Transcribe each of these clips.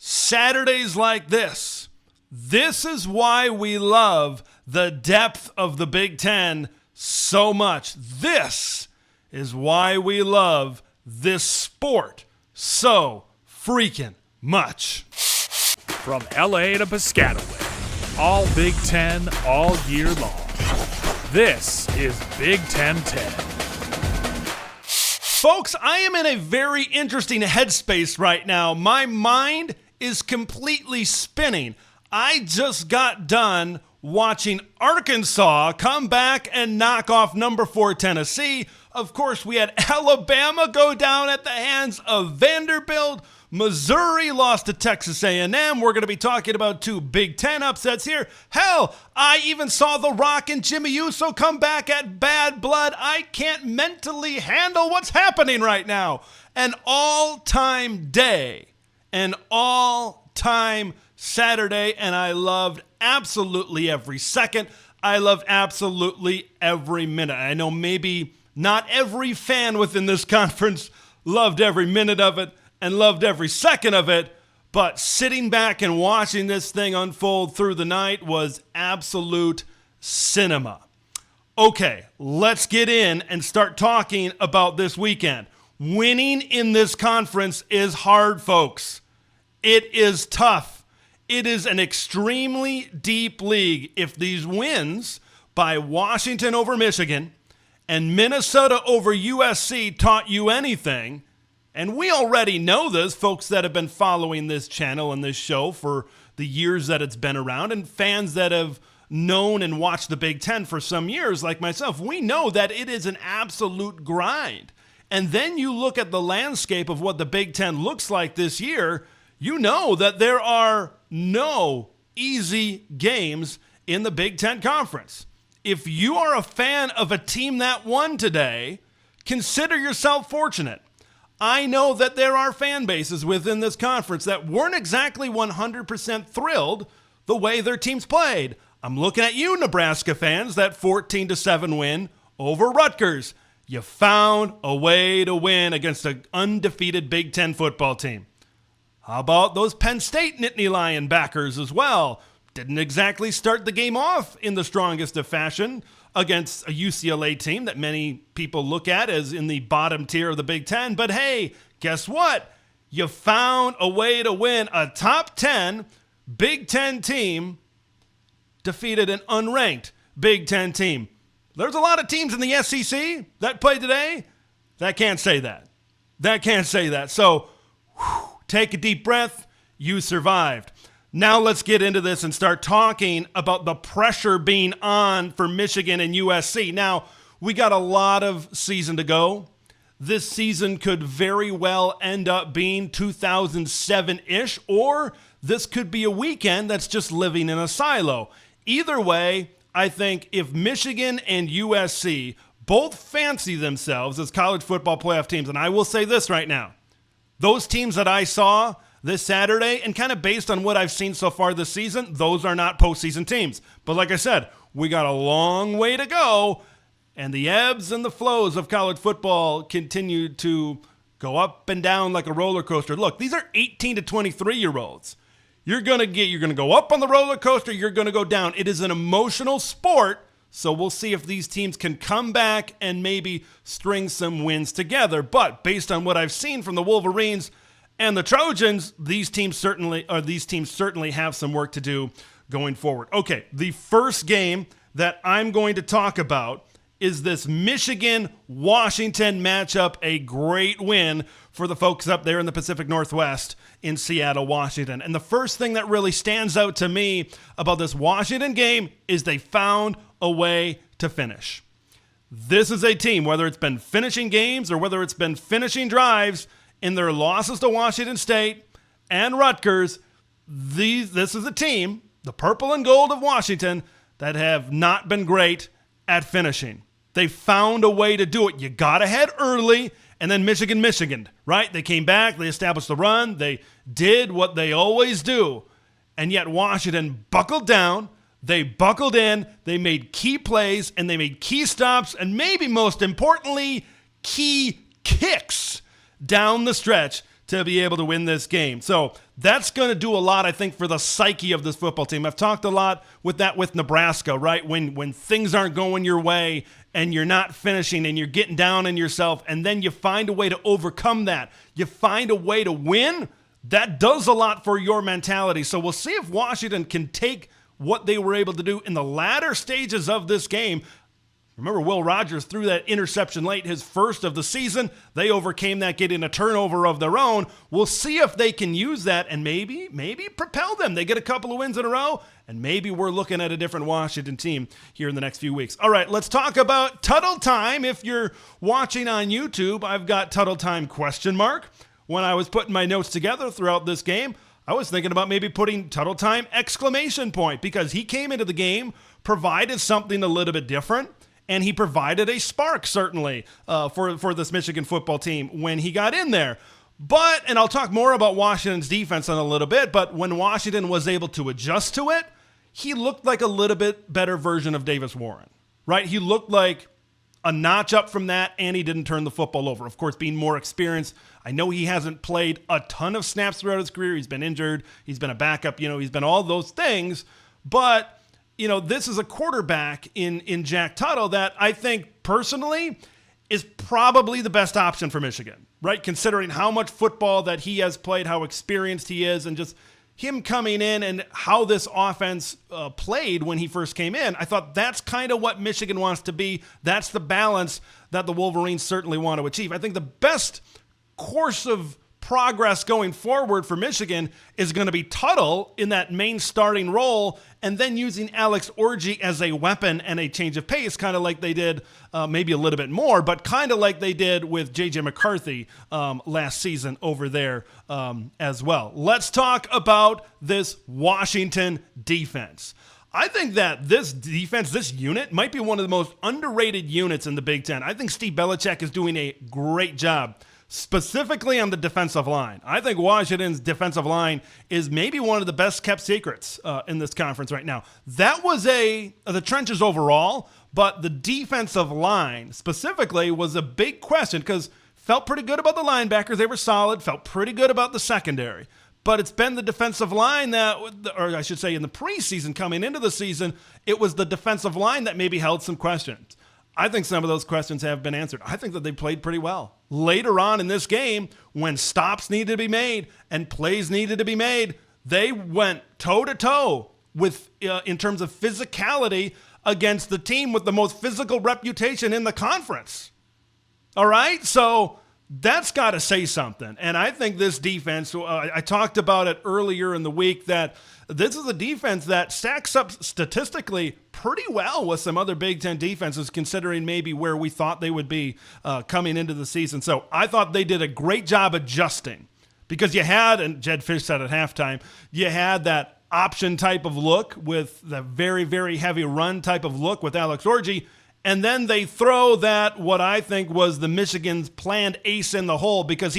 Saturdays like this. This is why we love the depth of the Big Ten so much. This is why we love this sport so freaking much. From LA to Piscataway, all Big Ten all year long. This is Big Ten 10. Folks, I am in a very interesting headspace right now. My mind is completely spinning. I just got done watching Arkansas come back and knock off number 4 Tennessee. Of course, we had Alabama go down at the hands of Vanderbilt. Missouri lost to Texas A&M. We're going to be talking about 2 Big Ten upsets here. Hell, I even saw The Rock and Jimmy Uso come back at Bad Blood. I can't mentally handle what's happening right now. An all-time day, an all-time Saturday, and I loved absolutely every second. I loved absolutely every minute. I know maybe not every fan within this conference loved every minute of it and loved every second of it, but sitting back and watching this thing unfold through the night was absolute cinema. Okay, let's get in and start talking about this weekend. Winning in this conference is hard, folks. It is tough. It is an extremely deep league. If these wins by Washington over Michigan and Minnesota over USC taught you anything, and we already know this, folks that have been following this channel and this show for the years that it's been around, and fans that have known and watched the Big Ten for some years like myself, we know that it is an absolute grind. And then you look at the landscape of what the Big Ten looks like this year, you know that there are no easy games in the Big Ten Conference. If you are a fan of a team that won today, consider yourself fortunate. I know that there are fan bases within this conference that weren't exactly 100% thrilled the way their teams played. I'm looking at you, Nebraska fans, that 14-7 win over Rutgers. You found a way to win against an undefeated Big Ten football team. How about those Penn State Nittany Lion backers as well? Didn't exactly start the game off in the strongest of fashion against a UCLA team that many people look at as in the bottom tier of the Big Ten. But hey, guess what? You found a way to win. A top 10 Big Ten team defeated an unranked Big Ten team. There's a lot of teams in the SEC that played today that can't say that. That can't say that. So take a deep breath. You survived. Now let's get into this and start talking about the pressure being on for Michigan and USC. Now, we got a lot of season to go. This season could very well end up being 2007-ish, or this could be a weekend that's just living in a silo. Either way, I think if Michigan and USC both fancy themselves as college football playoff teams, and I will say this right now, those teams that I saw this Saturday, and kind of based on what I've seen so far this season, those are not postseason teams. But like I said, we got a long way to go, and the ebbs and the flows of college football continue to go up and down like a roller coaster. Look, these are 18 to 23-year-olds. You're going to go up on the roller coaster, you're going to go down. It is an emotional sport, so we'll see if these teams can come back and maybe string some wins together. But based on what I've seen from the Wolverines and the Trojans, these teams certainly have some work to do going forward. Okay, the first game that I'm going to talk about is this Michigan-Washington matchup, a great win for the folks up there in the Pacific Northwest in Seattle, Washington. And the first thing that really stands out to me about this Washington game is they found a way to finish. This is a team, whether it's been finishing games or whether it's been finishing drives, in their losses to Washington State and Rutgers, this is a team, the purple and gold of Washington, that have not been great at finishing. They found a way to do it. You got ahead early, and then Michigan, right? They came back, they established the run, they did what they always do, and yet Washington buckled down, they buckled in, they made key plays, and they made key stops, and maybe most importantly, key kicks down the stretch to to be able to win this game. So that's going to do a lot, I think, for the psyche of this football team. I've talked a lot with Nebraska, right? When things aren't going your way and you're not finishing and you're getting down on yourself, and then you find a way to overcome that. You find a way to win. That does a lot for your mentality. So we'll see if Washington can take what they were able to do in the latter stages of this game. Remember, Will Rogers threw that interception late, his first of the season. They overcame that, getting a turnover of their own. We'll see if they can use that and maybe propel them. They get a couple of wins in a row, and maybe we're looking at a different Washington team here in the next few weeks. All right, let's talk about Tuttle Time. If you're watching on YouTube, I've got Tuttle Time ? When I was putting my notes together throughout this game, I was thinking about maybe putting Tuttle Time ! Because he came into the game, provided something a little bit different. And he provided a spark, certainly, for this Michigan football team when he got in there. But, and I'll talk more about Washington's defense in a little bit, but when Washington was able to adjust to it, he looked like a little bit better version of Davis Warren, right? He looked like a notch up from that, and he didn't turn the football over. Of course, being more experienced, I know he hasn't played a ton of snaps throughout his career. He's been injured. He's been a backup. He's been all those things. But this is a quarterback in Jack Tuttle that I think personally is probably the best option for Michigan, right? Considering how much football that he has played, how experienced he is, and just him coming in and how this offense played when he first came in. I thought that's kind of what Michigan wants to be. That's the balance that the Wolverines certainly want to achieve. I think the best course of progress going forward for Michigan is going to be Tuttle in that main starting role, and then using Alex Orji as a weapon and a change of pace, kind of like they did, maybe a little bit more, but kind of like they did with J.J. McCarthy last season over there as well. Let's talk about this Washington defense. I think that this defense, this unit, might be one of the most underrated units in the Big Ten. I think Steve Belichick is doing a great job, specifically on the defensive line. I think Washington's defensive line is maybe one of the best kept secrets in this conference right now. That was the trenches overall, but the defensive line specifically was a big question because felt pretty good about the linebackers. They were solid, felt pretty good about the secondary. But it's been the defensive line that, or I should say in the preseason coming into the season, it was the defensive line that maybe held some questions. I think some of those questions have been answered. I think that they played pretty well. Later on in this game, when stops needed to be made and plays needed to be made, they went toe-to-toe with, in terms of physicality against the team with the most physical reputation in the conference. All right? So that's got to say something. And I think this defense, I talked about it earlier in the week, that this is a defense that stacks up statistically pretty well with some other Big Ten defenses, considering maybe where we thought they would be coming into the season. So I thought they did a great job adjusting because you had, and Jed Fish said at halftime, you had that option type of look with the very, very heavy run type of look with Alex Orji. And then they throw that, what I think was the Michigan's planned ace in the hole, because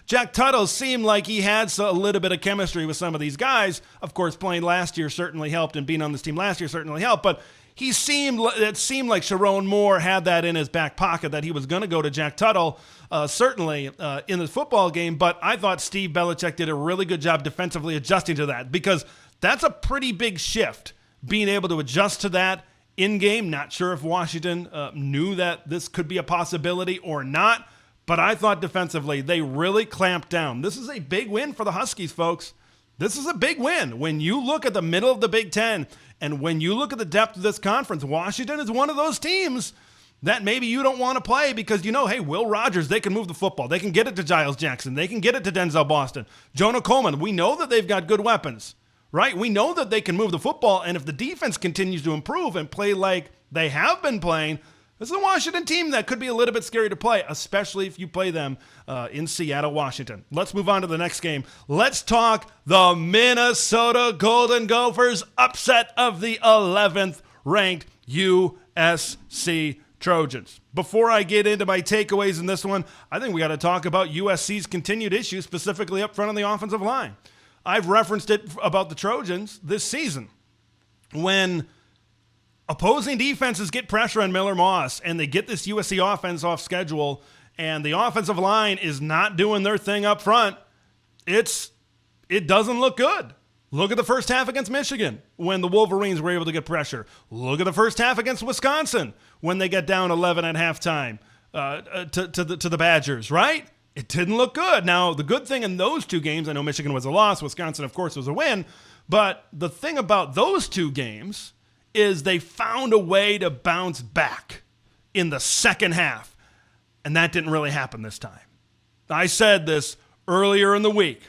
Jack Tuttle seemed like he had a little bit of chemistry with some of these guys. Of course, playing last year certainly helped, and being on this team last year certainly helped. But it seemed like Sharon Moore had that in his back pocket, that he was going to go to Jack Tuttle, certainly in the football game. But I thought Steve Belichick did a really good job defensively adjusting to that, because that's a pretty big shift, being able to adjust to that in-game. Not sure if Washington knew that this could be a possibility or not, but I thought defensively they really clamped down. This is a big win for the Huskies, folks. This is a big win. When you look at the middle of the Big Ten and when you look at the depth of this conference, Washington is one of those teams that maybe you don't want to play because, hey, Will Rogers, they can move the football. They can get it to Giles Jackson. They can get it to Denzel Boston. Jonah Coleman, we know that they've got good weapons. Right? We know that they can move the football, and if the defense continues to improve and play like they have been playing, this is a Washington team that could be a little bit scary to play, especially if you play them in Seattle, Washington. Let's move on to the next game. Let's talk the Minnesota Golden Gophers upset of the 11th ranked USC Trojans. Before I get into my takeaways in this one, I think we got to talk about USC's continued issues, specifically up front on the offensive line. I've referenced it about the Trojans this season. When opposing defenses get pressure on Miller Moss and they get this USC offense off schedule and the offensive line is not doing their thing up front, it doesn't look good. Look at the first half against Michigan when the Wolverines were able to get pressure. Look at the first half against Wisconsin when they get down 11 at halftime to the Badgers, right? It didn't look good. Now, the good thing in those two games, I know Michigan was a loss, Wisconsin, of course, was a win, but the thing about those two games is they found a way to bounce back in the second half, and that didn't really happen this time. I said this earlier in the week.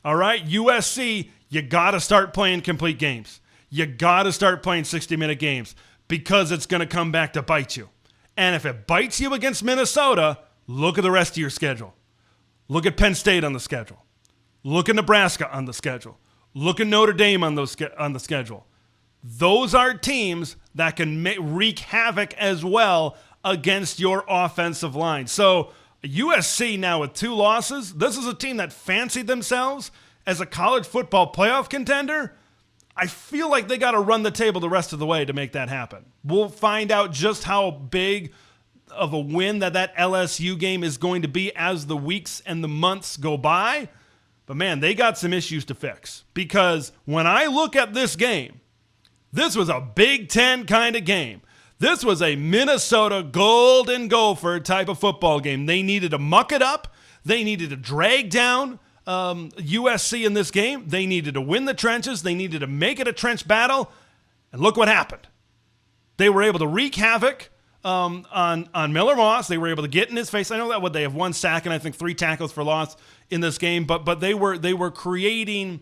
All right, USC, you got to start playing complete games. You got to start playing 60-minute games because it's going to come back to bite you. And if it bites you against Minnesota, look at the rest of your schedule. Look at Penn State on the schedule. Look at Nebraska on the schedule. Look at Notre Dame on the schedule. Those are teams that can wreak havoc as well against your offensive line. So USC now with 2 losses, this is a team that fancied themselves as a college football playoff contender. I feel like they got to run the table the rest of the way to make that happen. We'll find out just how big of a win that LSU game is going to be as the weeks and the months go by. But man, they got some issues to fix, because when I look at this game, this was a Big Ten kind of game. This was a Minnesota Golden Gopher type of football game. They needed to muck it up. They needed to drag down USC in this game. They needed to win the trenches. They needed to make it a trench battle. And look what happened. They were able to wreak havoc on Miller Moss. They were able to get in his face. I know that they have 1 sack and I think 3 tackles for loss in this game, but they were creating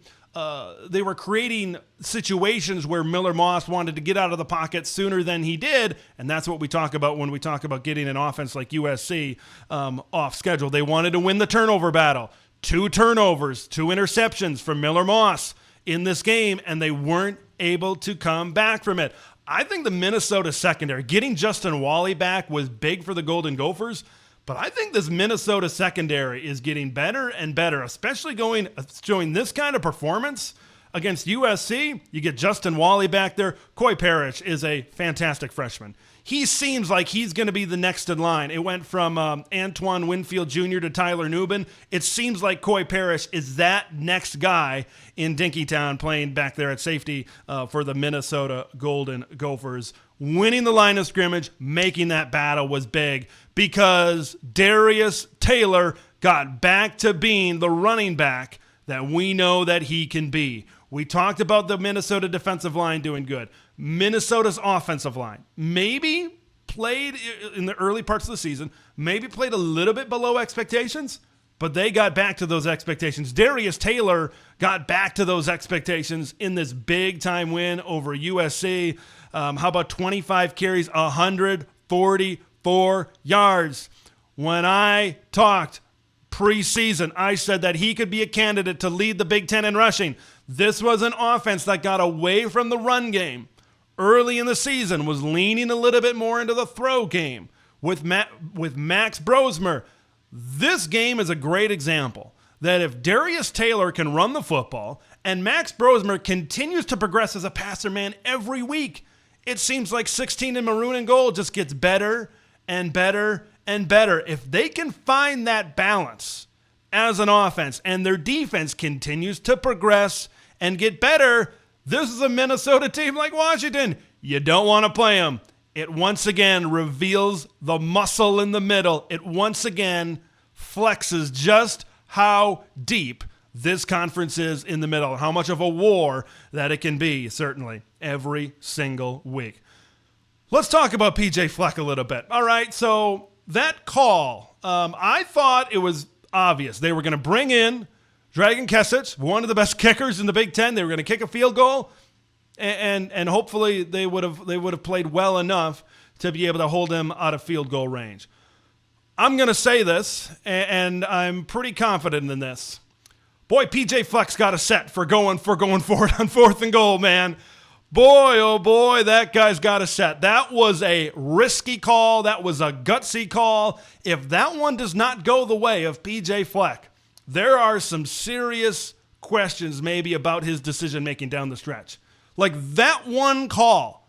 situations where Miller Moss wanted to get out of the pocket sooner than he did, and that's what we talk about when we talk about getting an offense like USC off schedule. They wanted to win the turnover battle. 2 turnovers, 2 interceptions from Miller Moss in this game, and they weren't able to come back from it. I think the Minnesota secondary, getting Justin Wally back was big for the Golden Gophers, but I think this Minnesota secondary is getting better and better, especially showing this kind of performance against USC. You get Justin Wally back there. Coy Parrish is a fantastic freshman. He seems like he's going to be the next in line. It went from Antoine Winfield Jr. to Tyler Nubin. It seems like Coy Parrish is that next guy in Dinkytown playing back there at safety for the Minnesota Golden Gophers. Winning the line of scrimmage, making that battle was big because Darius Taylor got back to being the running back that we know that he can be. We talked about the Minnesota defensive line doing good. Minnesota's offensive line maybe played in the early parts of the season, maybe played a little bit below expectations, but they got back to those expectations. Darius Taylor got back to those expectations in this big-time win over USC. How about 25 carries, 144 yards? When I talked preseason, I said that he could be a candidate to lead the Big Ten in rushing. This was an offense that got away from the run game early in the season, was leaning a little bit more into the throw game with Max Brosmer. This game is a great example that if Darius Taylor can run the football and Max Brosmer continues to progress as a passer man every week, it seems like 16 in maroon and gold just gets better and better and better. If they can find that balance as an offense and their defense continues to progress and get better, this is a Minnesota team like Washington. You don't want to play them. It once again reveals the muscle in the middle. It once again flexes just how deep this conference is in the middle, how much of a war that it can be, certainly, every single week. Let's talk about PJ Fleck a little bit. All right, so that call, I thought it was obvious. They were going to bring in Dragan Kesich, one of the best kickers in the Big Ten. They were going to kick a field goal, and hopefully they would have played well enough to be able to hold him out of field goal range. I'm going to say this, and I'm pretty confident in this. Boy, PJ Fleck's got a set for going forward on 4th and goal, man. Boy, oh boy, that guy's got a set. That was a risky call. That was a gutsy call. If that one does not go the way of PJ Fleck, there are some serious questions maybe about his decision-making down the stretch. Like that one call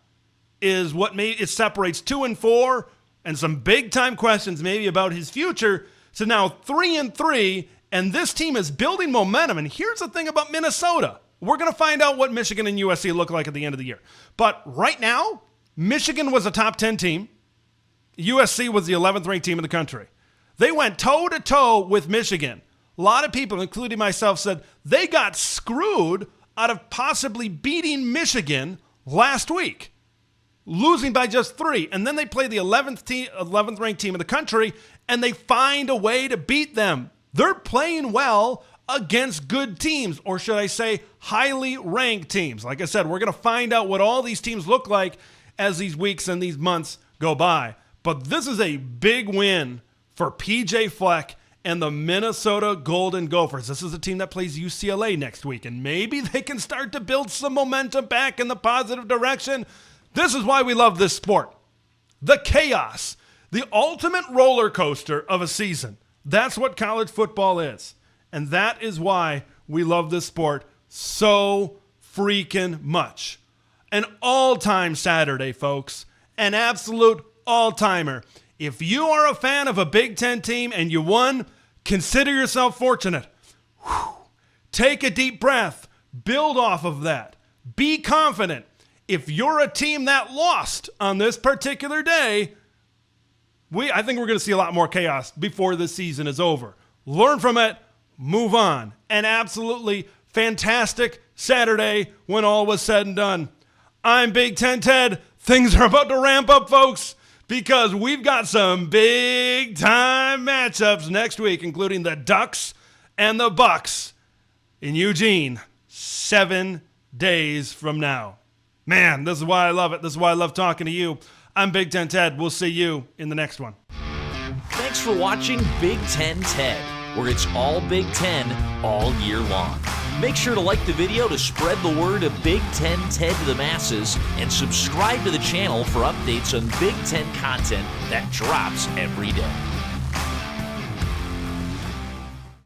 is what it separates 2 and 4 and some big-time questions maybe about his future to now 3 and 3 And this team is building momentum. And here's the thing about Minnesota. We're going to find out what Michigan and USC look like at the end of the year. But right now, Michigan was a top 10 team. USC was the 11th ranked team in the country. They went toe-to-toe with Michigan. A lot of people, including myself, said they got screwed out of possibly beating Michigan last week, losing by just 3. And then they play the 11th ranked team in the country, and they find a way to beat them. They're playing well against good teams, or should I say highly ranked teams. Like I said, we're going to find out what all these teams look like as these weeks and these months go by. But this is a big win for PJ Fleck and the Minnesota Golden Gophers. This is a team that plays UCLA next week, and maybe they can start to build some momentum back in the positive direction. This is why we love this sport. The chaos, the ultimate roller coaster of a season. That's what college football is. And that is why we love this sport so freaking much. An all-time Saturday, folks. An absolute all-timer. If you are a fan of a Big Ten team and you won, consider yourself fortunate. Whew. Take a deep breath. Build off of that. Be confident. If you're a team that lost on this particular day, I think we're going to see a lot more chaos before this season is over. Learn from it. Move on. An absolutely fantastic Saturday when all was said and done. I'm Big Ten Ted. Things are about to ramp up, folks, because we've got some big-time matchups next week, including the Ducks and the Bucks in Eugene 7 days from now. Man, this is why I love it. This is why I love talking to you. I'm Big Ten Ted. We'll see you in the next one. Thanks for watching Big Ten Ted, where it's all Big Ten all year long. Make sure to like the video to spread the word of Big Ten Ted to the masses, and subscribe to the channel for updates on Big Ten content that drops every day.